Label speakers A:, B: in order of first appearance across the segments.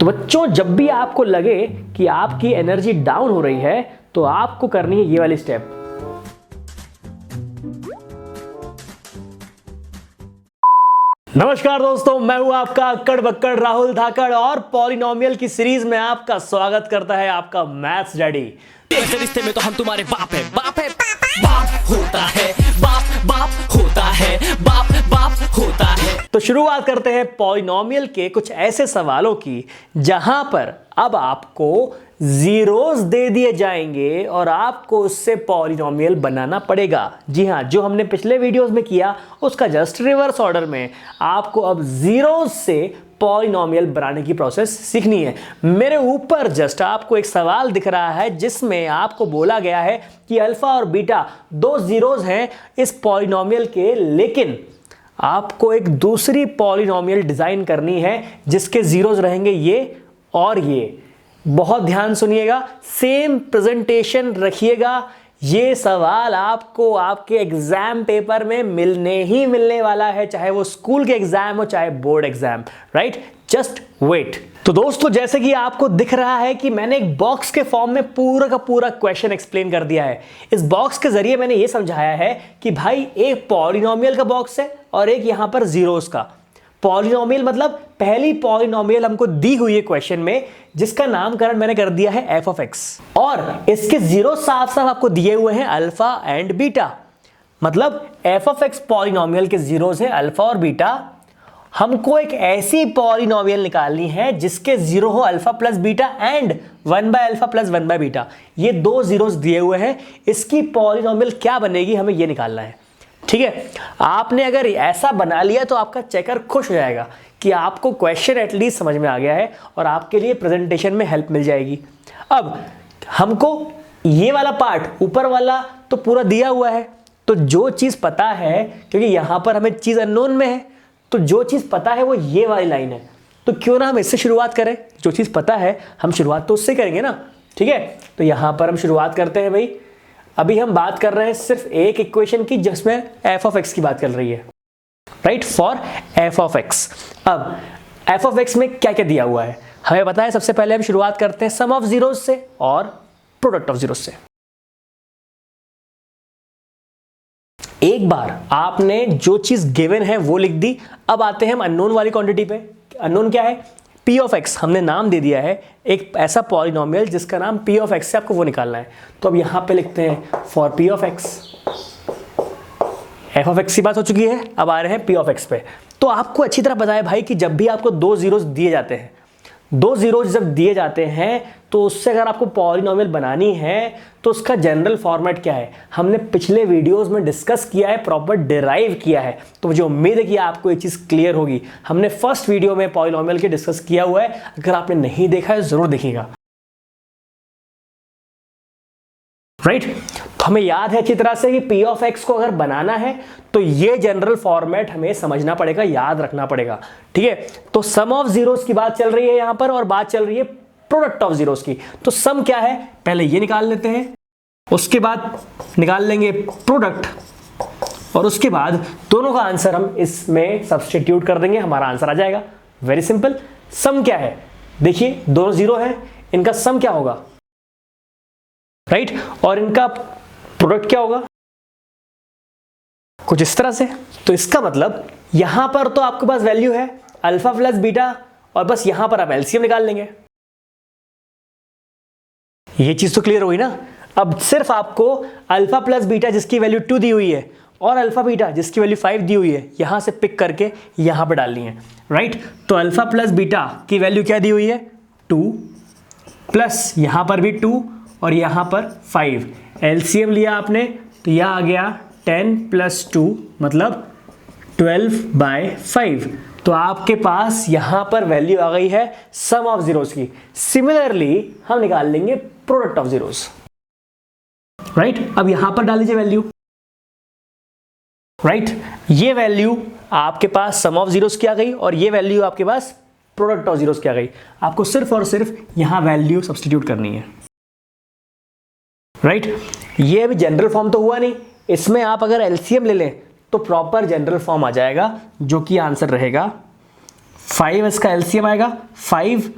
A: तो बच्चों, जब भी आपको लगे कि आपकी एनर्जी डाउन हो रही है तो आपको करनी है ये वाली स्टेप। नमस्कार दोस्तों, मैं हूं आपका अक्कड़ बक्कड़ राहुल धाकड़ और पॉलिनोमियल की सीरीज में आपका स्वागत करता है आपका मैथ्स डैडी।
B: रिश्ते में तो हम तुम्हारे बाप है, बाप है, बाप होता है, बाप बाप होता है, बाप बाप होता है।
A: तो शुरुआत करते हैं पॉलिनोमियल के कुछ ऐसे सवालों की जहां पर अब आपको जीरोस दे दिए जाएंगे और आपको उससे पॉलिनोमियल बनाना पड़ेगा। जी हां, जो हमने पिछले वीडियोस में किया उसका जस्ट रिवर्स ऑर्डर में आपको अब जीरोस से पॉलिनोमियल बनाने की प्रोसेस सीखनी है। मेरे ऊपर जस्ट आपको एक सवाल दिख रहा है जिसमें आपको बोला गया है कि अल्फा और बीटा दो जीरोस हैं इस पॉलिनोमियल के, लेकिन आपको एक दूसरी पॉलिनोमियल डिजाइन करनी है जिसके जीरोस रहेंगे ये और ये। बहुत ध्यान सुनिएगा, सेम प्रेजेंटेशन रखिएगा। ये सवाल आपको आपके एग्जाम पेपर में मिलने ही मिलने वाला है, चाहे वो स्कूल के एग्जाम हो चाहे board exam, right? Just wait. तो दोस्तों, जैसे कि आपको दिख रहा है कि मैंने एक बॉक्स के फॉर्म में पूरा का पूरा क्वेश्चन एक्सप्लेन कर दिया है। इस बॉक्स के जरिए मैंने ये समझाया है कि भाई एक पॉलिनोमियल का बॉक्स है और एक यहां पर जीरोस का। पॉलिनोमियल मतलब पहली पॉलिनोमियल हमको दी हुई है क्वेश्चन में जिसका नामकरण मैंने कर दिया है एफ ऑफ एक्स, और इसके जीरो साफ साफ आपको दिए हुए हैं अल्फा एंड बीटा। मतलब एफ ऑफ एक्स पॉलिनोमियल के जीरोस है अल्फा और बीटा। हमको एक ऐसी पॉलिनोमियल निकालनी है जिसके जीरो हो alpha plus beta and 1 by alpha plus 1 by beta. ये दो जीरोस दिए हुए हैं, इसकी पॉलिनोमियल क्या बनेगी हमें ये निकालना है। ठीक है, आपने अगर ऐसा बना लिया तो आपका चेकर खुश हो जाएगा कि आपको क्वेश्चन एटलीस्ट समझ में आ गया है और आपके लिए प्रेजेंटेशन में हेल्प मिल जाएगी। अब हमको ये वाला पार्ट ऊपर वाला तो पूरा दिया हुआ है, तो जो चीज पता है, क्योंकि यहां पर हमें चीज अननोन में है, तो जो चीज पता है वो ये वाली लाइन है। तो क्यों ना हम इससे शुरुआत करें, जो चीज पता है हम शुरुआत तो उससे करेंगे ना। ठीक है, तो यहां पर हम शुरुआत करते हैं भाई। अभी हम बात कर रहे हैं सिर्फ एक इक्वेशन की जिसमें एफ ऑफ एक्स की बात चल रही है, right? For F of x. अब एफ ऑफ एक्स में क्या क्या दिया हुआ है हमें पता है। सबसे पहले हम शुरुआत करते हैं सम ऑफ जीरोस से और प्रोडक्ट ऑफ जीरोस से। एक बार आपने जो चीज गिवन है वो लिख दी। अब आते हैं हम अननोन वाली क्वांटिटी पे। अननोन क्या है? पी ऑफ एक्स हमने नाम दे दिया है, एक ऐसा पॉलिनोमियल जिसका नाम पी ऑफ एक्स है, आपको वो निकालना है। तो अब यहां पे लिखते हैं for P of x. F of x की बात हो चुकी है, अब आ रहे हैं पी ऑफ एक्स पे। तो आपको अच्छी तरह पता है भाई कि जब भी आपको दो जीरोस दिए जाते हैं, दो जीरोस जब दिए जाते हैं तो उससे अगर आपको पॉलिनोमियल बनानी है तो उसका जनरल फॉर्मेट क्या है हमने पिछले वीडियोस में डिस्कस किया है, प्रॉपर डिराइव किया है। तो मुझे उम्मीद है कि आपको ये चीज क्लियर होगी। हमने फर्स्ट वीडियो में पॉलिनोमियल के डिस्कस किया हुआ है, अगर आपने नहीं देखा है जरूर देखिएगा, राइट? तो हमें याद है अच्छी तरह से कि पी ऑफ एक्स को अगर बनाना है तो ये जनरल फॉर्मेट हमें समझना पड़ेगा, याद रखना पड़ेगा। ठीक है, तो सम ऑफ जीरोस की बात चल रही है यहां पर और बात चल रही है प्रोडक्ट ऑफ जीरोस की। तो सम क्या है पहले ये निकाल लेते हैं, उसके बाद निकाल लेंगे प्रोडक्ट, और उसके बाद दोनों का आंसर हम इसमें सब्स्टिट्यूट कर देंगे, हमारा आंसर आ जाएगा। Very simple. सम क्या है? देखिए दोनों जीरो है, इनका सम क्या होगा, राइट? और इनका प्रोडक्ट क्या होगा, कुछ इस तरह से। तो इसका मतलब यहां पर तो आपके पास वैल्यू है अल्फा प्लस बीटा और बस यहां पर आप एलसीएम निकाल लेंगे। ये चीज तो क्लियर हुई ना। अब सिर्फ आपको अल्फा प्लस बीटा जिसकी वैल्यू 2 दी हुई है और अल्फा बीटा जिसकी वैल्यू 5 दी हुई है यहां से पिक करके यहां पर डालनी है, राइट? तो अल्फा प्लस बीटा की वैल्यू क्या दी हुई है 2, प्लस यहां पर भी 2 और यहां पर 5। एलसीएम लिया आपने तो यह आ गया 10 + 2 मतलब 12/5। तो आपके पास यहां पर वैल्यू आ गई है सम ऑफ जीरोस की। सिमिलरली हम निकाल लेंगे प्रोडक्ट ऑफ जीरोस, राइट? अब यहां पर डाल लीजिए वैल्यू, राइट? ये वैल्यू आपके पास सम ऑफ जीरोस की आ गई और ये वैल्यू आपके पास प्रोडक्ट ऑफ जीरोस की आ गई। आपको सिर्फ और सिर्फ यहां वैल्यू सब्स्टिट्यूट करनी है, राइट? ये अभी जनरल फॉर्म तो हुआ नहीं, इसमें आप अगर एलसीएम ले लें तो प्रॉपर जनरल फॉर्म आ जाएगा जो कि आंसर रहेगा 5। इसका एलसीएम आएगा 5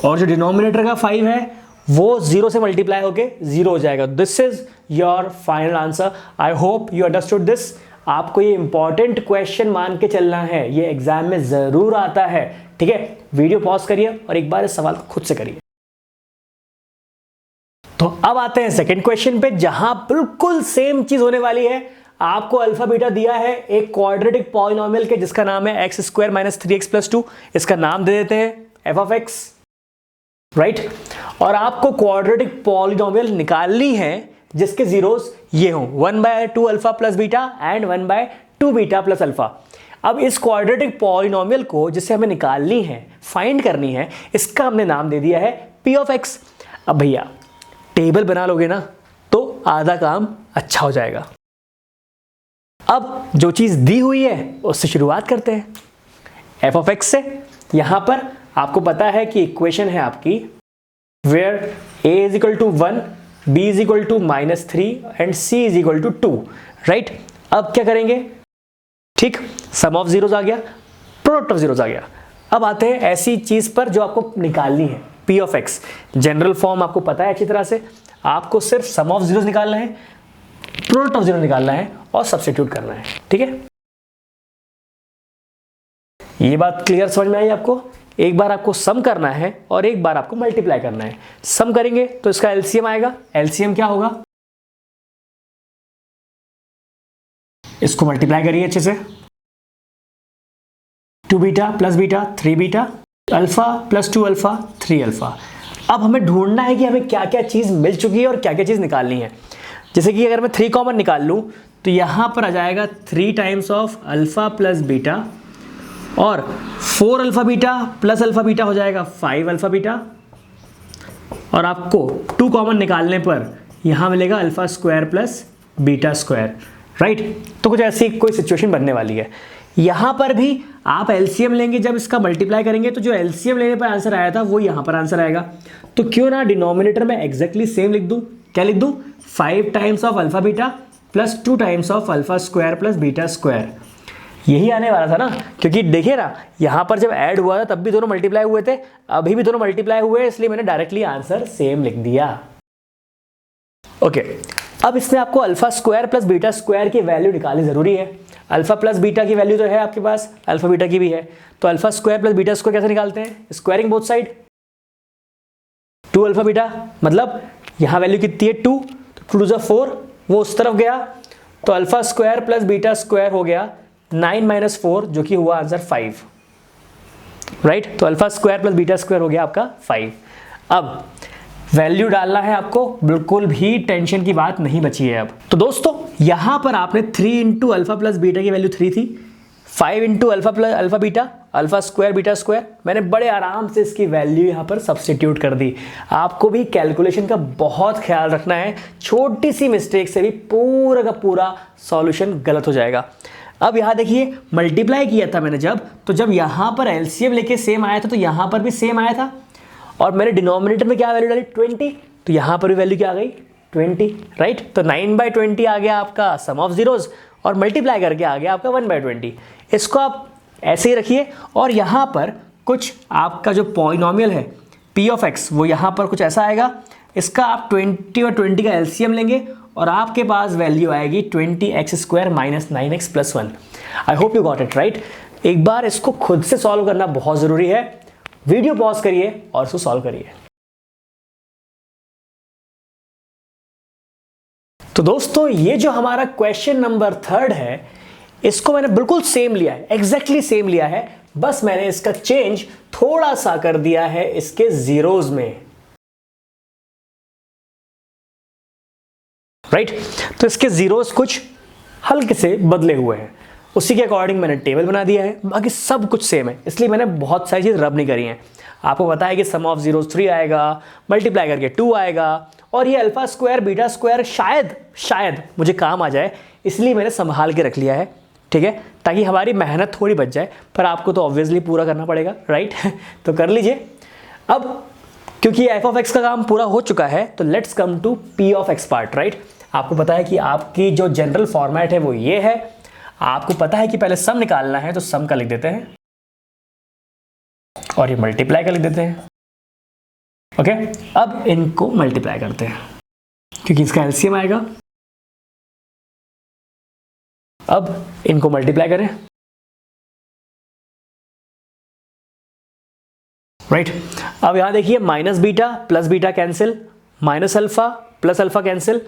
A: और जो डिनोमिनेटर का 5 है वो 0 से मल्टीप्लाई होके 0 हो जाएगा। This is your final answer. I hope you understood this. आपको ये इंपॉर्टेंट क्वेश्चन मान के चलना है, ये एग्जाम में जरूर आता है, ठीक है। वीडियो पॉज करिए और एक बार इस सवाल को खुद से करिए। तो अब आते हैं सेकंड क्वेश्चन पे, जहां बिल्कुल सेम चीज होने वाली है। आपको अल्फा बीटा दिया है एक क्वाड्रेटिक पॉलिनोमियल के जिसका नाम है x square minus 3x plus 2। इसका नाम दे देते हैं एफ ऑफ एक्स, राइट। और आपको क्वाड्रेटिक पॉलिनोमियल निकालनी है जिसके जीरोस ये हों 1/2 alpha plus beta and 1/2 beta plus alpha. अब इस क्वाड्रेटिक पॉलिनोमियल को जिसे हमें निकालनी है, फाइंड करनी है, इसका हमने नाम दे दिया है पी ऑफ एक्स। अब भैया टेबल बना लोगे ना तो आधा काम अच्छा हो जाएगा। अब जो चीज दी हुई है उससे शुरुआत करते हैं, एफ ऑफ एक्स से। यहां पर आपको पता है कि इक्वेशन है आपकी where a is equal to 1, b is equal to -3 and c is equal to 2, right. अब क्या करेंगे, ठीक, सम ऑफ जीरोस आ गया, प्रोडक्ट ऑफ जीरोस आ गया। अब आते हैं ऐसी चीज पर जो आपको निकालनी है, P of x. General form आपको पता है अच्छी तरह से, आपको सिर्फ सम ऑफ जीरोस निकालना है, प्रोडक्ट ऑफ जीरो निकालना है और सब्स्टिट्यूट करना है, ठीक है। ये बात क्लियर समझ में आई आपको। एक बार आपको सम करना है और एक बार आपको मल्टीप्लाई करना है। सम करेंगे तो इसका एलसीएम आएगा। एलसीएम क्या होगा, इसको मल्टीप्लाई करिए अच्छे से, 2 beta plus beta 3 beta alpha plus 2 alpha 3 alpha. अब हमें ढूंढना है कि हमें क्या क्या चीज मिल चुकी है और क्या क्या चीज निकालनी है। जैसे कि अगर मैं 3 कॉमन निकाल लूं तो यहां पर आ जाएगा 3 times of alpha plus beta और 4 alpha beta plus alpha beta हो जाएगा 5 अल्फा बीटा। और आपको 2 कॉमन निकालने पर यहां मिलेगा alpha square plus beta square, right. तो कुछ ऐसी कोई सिचुएशन बनने वाली है। यहां पर भी आप एलसीएम लेंगे, जब इसका मल्टीप्लाई करेंगे तो जो एलसीएम लेने पर आंसर आया था वो यहां पर आंसर आएगा। तो क्यों ना डिनोमिनेटर में एग्जैक्टली सेम लिख दूं। क्या लिख दूं, 5 times of alpha beta plus 2 times of alpha square plus beta square. यही आने वाला था ना, क्योंकि देखिए ना यहां पर जब ऐड हुआ था तब भी दोनों मल्टीप्लाई हुए थे, अभी भी दोनों मल्टीप्लाई हुए, इसलिए मैंने डायरेक्टली आंसर सेम लिख दिया। ओके, अब इसमें आपको alpha square plus beta square की वैल्यू निकालनी जरूरी है। अल्फा प्लस बीटा की वैल्यू तो है आपके पास, अल्फा बीटा की भी है। तो alpha square plus beta square कैसे निकालते हैं, squaring both side. 2 alpha beta मतलब यहां वैल्यू कितनी है 2, तो 2 × 4, वो उस तरफ गया तो alpha square plus beta square हो गया 9 - 4 जो कि हुआ आंसर 5, राइट। तो alpha square plus beta square हो गया आपका 5। अब वैल्यू डालना है आपको, बिल्कुल भी टेंशन की बात नहीं बची है अब। तो दोस्तों यहां पर आपने 3 × अल्फा प्लस बीटा की वैल्यू 3 थी, 5 × alpha plus alpha beta, alpha square beta square, मैंने बड़े आराम से इसकी वैल्यू यहां पर सब्स्टिट्यूट कर दी। आपको भी कैलकुलेशन का बहुत ख्याल रखना है, छोटी सी मिस्टेक से भी पूरा का पूरा सॉल्यूशन गलत हो जाएगा। अब यहां देखिए मल्टीप्लाई किया था मैंने जब यहां पर एलसीएम लेके सेम आया था तो यहां पर भी सेम आया था, और मैंने डिनोमिनेटर में क्या वैल्यू डाली 20, तो यहां पर भी वैल्यू क्या आ गई 20, राइट। तो 9/20 आ गया आपका सम ऑफ जीरोस और मल्टीप्लाई करके आ गया आपका 1/20। इसको आप ऐसे ही रखिए और यहां पर कुछ आपका जो पॉलिनोमियल है पी ऑफ एक्स वो यहां पर कुछ ऐसा आएगा। इसका आप 20 और 20 का एलसीएम लेंगे और आपके पास वैल्यू आएगी 20x² - 9x + 1। I hope you got it, right. एक बार इसको खुद से सॉल्व करना बहुत जरूरी है। वीडियो पॉज करिए और इसको सॉल्व करिए। तो दोस्तों ये जो हमारा क्वेश्चन नंबर 3 है, इसको मैंने बिल्कुल सेम लिया है, एग्जैक्टली सेम लिया है, बस मैंने इसका चेंज थोड़ा सा कर दिया है इसके जीरोस में, राइट। तो इसके जीरोस कुछ हल्के से बदले हुए हैं, उसी के अकॉर्डिंग मैंने टेबल बना दिया है, बाकी सब कुछ सेम है, इसलिए मैंने बहुत सारी चीज़ रब नहीं करी है। आपको पता है कि सम ऑफ जीरोस 3 आएगा, मल्टीप्लाई करके 2 आएगा, और ये अल्फा स्क्वायर बीटा स्क्वायर शायद मुझे काम आ जाए, इसलिए मैंने संभाल के रख लिया है, ठीक है, ताकि हमारी मेहनत थोड़ी बच जाए, पर आपको तो ऑब्वियसली पूरा करना पड़ेगा, राइट। तो कर लीजिए। अब क्योंकि एफ ऑफ एक्स का काम पूरा हो चुका है तो let's come to p of x part, right. आपको पता है कि आपकी जो जनरल फॉर्मेट है वो ये है। आपको पता है कि पहले सम निकालना है तो सम का लिख देते हैं और ये मल्टीप्लाई का लिख देते हैं। ओके, अब इनको मल्टीप्लाई करते हैं क्योंकि इसका एलसीएम आएगा। अब इनको मल्टीप्लाई करें, राइट। अब यहां देखिए minus beta plus beta cancel, minus alpha plus alpha cancel,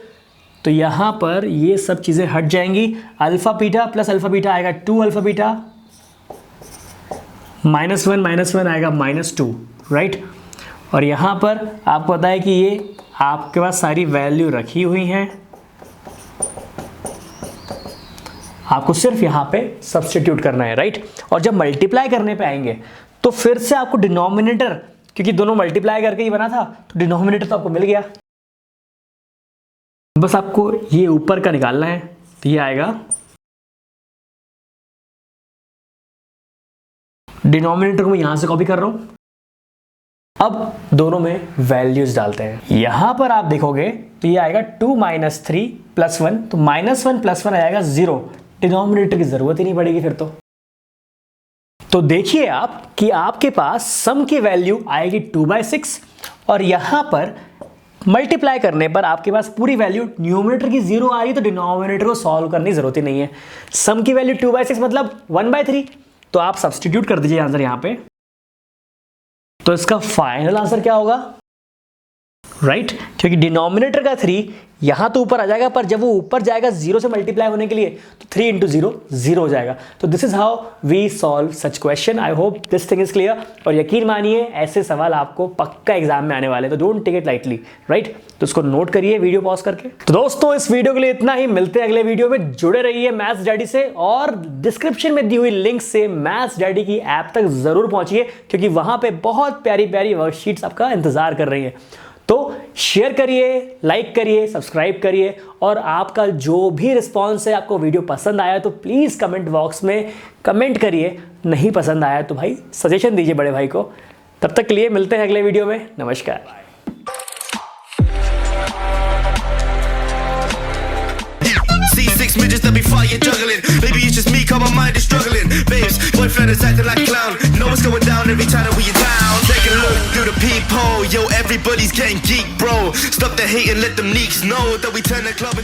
A: तो यहां पर ये सब चीजें हट जाएंगी। Alpha beta plus alpha beta आएगा 2 अल्फा बीटा, -1 आएगा -2, राइट। और यहां पर आपको पता है कि ये आपके पास सारी वैल्यू रखी हुई हैं, आपको सिर्फ यहां पे सब्स्टिट्यूट करना है, राइट। और जब मल्टीप्लाई करने पे आएंगे तो फिर से आपको डिनोमिनेटर, क्योंकि दोनों मल्टीप्लाई करके ही बना था, तो डिनोमिनेटर तो आपको मिल गया, बस आपको ये ऊपर का निकालना है। तो ये आएगा, डिनोमिनेटर को मैं यहां से कॉपी कर रहा हूं। अब दोनों में वैल्यूज डालते हैं। यहां पर आप देखोगे तो ये आएगा 2 - 3 + 1, तो -1 + 1 आएगा 0। डिनोमिनेटर की जरूरत ही नहीं पड़ेगी फिर तो देखिए आप कि आपके पास सम की वैल्यू आएगी 2/6 और यहां पर मल्टीप्लाई करने पर आपके पास पूरी वैल्यू न्यूमरेटर की 0 आ रही है, तो डिनोमिनेटर को सॉल्व करने की जरूरत ही नहीं है। सम की वैल्यू 2/6 मतलब 1/3, तो आप सब्स्टिट्यूट कर दीजिए आंसर यहां पे। तो इसका फाइनल आंसर क्या होगा, राइट, क्योंकि डिनोमिनेटर का 3 यहां तो ऊपर आ जाएगा, पर जब वो ऊपर जाएगा 0 से मल्टीप्लाई होने के लिए तो 3 × 0 0 हो जाएगा। तो this is how we solve such question. I hope this thing is clear. और यकीन मानिए ऐसे सवाल आपको पक्का एग्जाम में आने वाले हैं, तो don't take it lightly, right. तो इसको नोट करिए वीडियो पॉज करके। तो दोस्तों इस वीडियो के लिए इतना ही, मिलते हैं अगले वीडियो में। जुड़े रहिए मैथ्स डैडी से और डिस्क्रिप्शन में दी हुई लिंक से मैथ्स डैडी की ऐप तक जरूर पहुंचिए, क्योंकि वहां पे बहुत प्यारी प्यारी वर्कशीट्स आपका इंतजार कर रही हैं। तो शेयर करिए, लाइक करिए, सब्सक्राइब करिए, और आपका जो भी रिस्पॉन्स है, आपको वीडियो पसंद आया तो प्लीज़ कमेंट बॉक्स में कमेंट करिए, नहीं पसंद आया तो भाई सजेशन दीजिए बड़े भाई को। तब तक के लिए मिलते हैं अगले वीडियो में। नमस्कार।
C: C6 midgets that be fire juggling. Maybe it's just me, 'cause my mind is struggling. Babes, boyfriend is acting like a clown. Know what's going down every time that we are down. Take a look through the peephole. Yo, everybody's getting geek, bro. Stop the hate and let them neeks know that we turn the club into